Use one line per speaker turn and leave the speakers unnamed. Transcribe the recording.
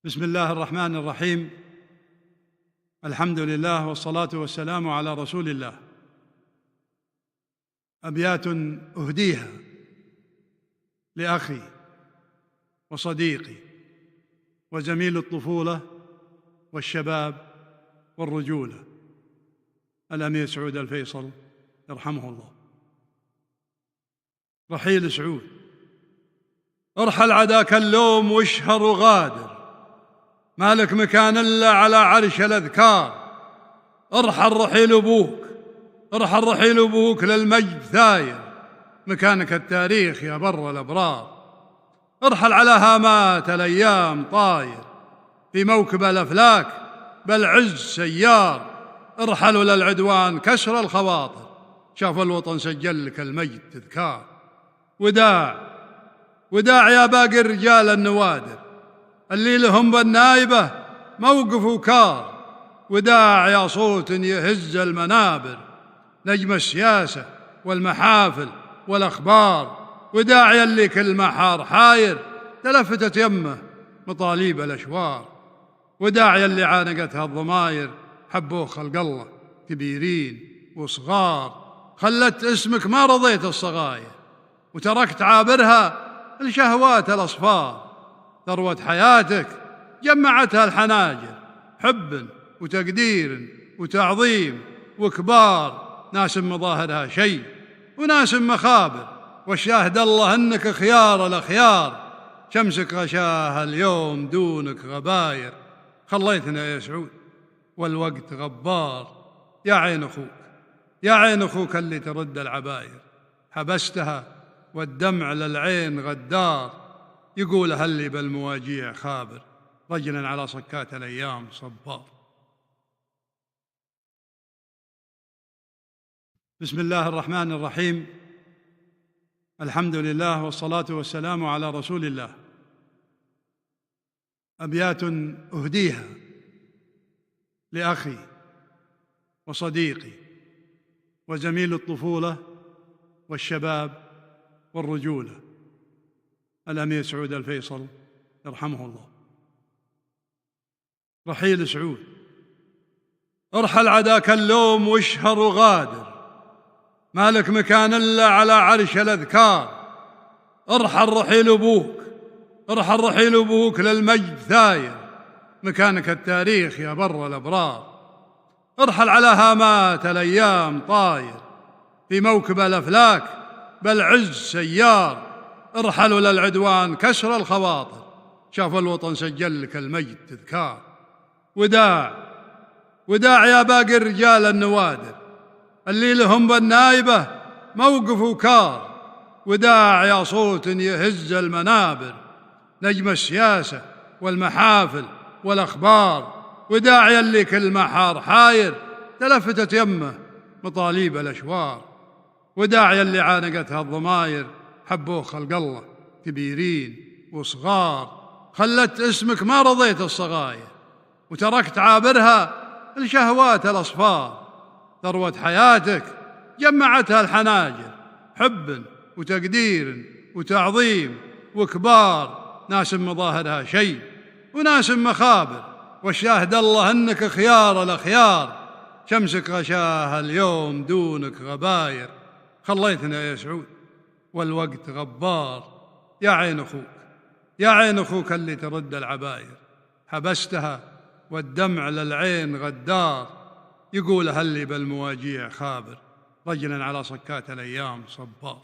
بسم الله الرحمن الرحيم. الحمد لله والصلاة والسلام على رسول الله. أبيات أهديها لأخي وصديقي وزميل الطفولة والشباب والرجولة الأمير سعود الفيصل يرحمه الله. رحيل سعود. ارحل عداك اللوم واشهر وغادر، مالك مكان إلا على عرش الأذكار. ارحل رحيل أبوك، ارحل رحيل أبوك للمجد ثاير، مكانك التاريخ يا بر الأبرار. ارحل على هامات الأيام طاير، في موكب الأفلاك بالعز سيار. ارحلوا للعدوان كسر الخواطر، شاف الوطن سجل لك المجد تذكار. وداع وداع يا باقي الرجال النوادر، اللي لهم بالنايبة موقف وكار. وداع يا صوت يهز المنابر، نجم السياسة والمحافل والأخبار. وداع يلي كل محار حاير، تلفتت يمه مطاليب الأشوار. وداع يلي عانقتها الضماير، حبوه خلق الله كبيرين وصغار. خلت اسمك ما رضيت الصغاير، وتركت عابرها لشهوات الأصفار. ثروة حياتك جمعتها الحناجر، حب وتقدير وتعظيم وكبار. ناس مظاهرها شيء وناس مخابر، والشاهد الله انك خيار الأخيار. شمسك غشاها اليوم دونك غباير، خليتنا يا سعود والوقت غبار. يا عين أخوك، يا عين أخوك اللي ترد العباير، حبستها والدمع للعين غدار. يقول هلي بالمواجيع خابر، رجلا على صكات الأيام صبار. بسم الله الرحمن الرحيم. الحمد لله والصلاة والسلام على رسول الله. أبيات أهديها لأخي وصديقي وزميل الطفولة والشباب والرجولة الأمير سعود الفيصل يرحمه الله. رحيل سعود. ارحل عداك اللوم واشهر وغادر، مالك مكان إلا على عرش الأذكار. ارحل رحيل أبوك، ارحل رحيل أبوك للمجد ثاير، مكانك التاريخ يا بر الأبرار. ارحل على هامات الأيام طاير، في موكب الأفلاك بالعز سيار. ارحلوا للعدوان كسر الخواطر، شاف الوطن سجل لك المجد تذكار. وداع وداع يا باقي الرجال النوادر، اللي لهم بالنايبة موقف وكار. وداع يا صوت يهز المنابر، نجم السياسة والمحافل والأخبار. وداع يلي كل محار حاير، تلفتت يمه مطاليب الأشوار. وداع يلي عانقتها الضماير، حبوه خلق الله كبيرين وصغار. خلت اسمك ما رضيت الصغاير، وتركت عابرها لشهوات الأصفار. ثروة حياتك جمعتها الحناجر، حب وتقدير وتعظيم وكبار. ناس مظاهرها شيء وناس مخابر، والشاهد الله انك خيار الأخيار. شمسك غشاها اليوم دونك غباير، خليتنا يا سعود والوقت غبار. يا عين أخوك، يا عين أخوك اللي ترد العباير، حبستها والدمع للعين غدار. يقول هلي بالمواجيع خابر، رجلا على صكات الأيام صبار.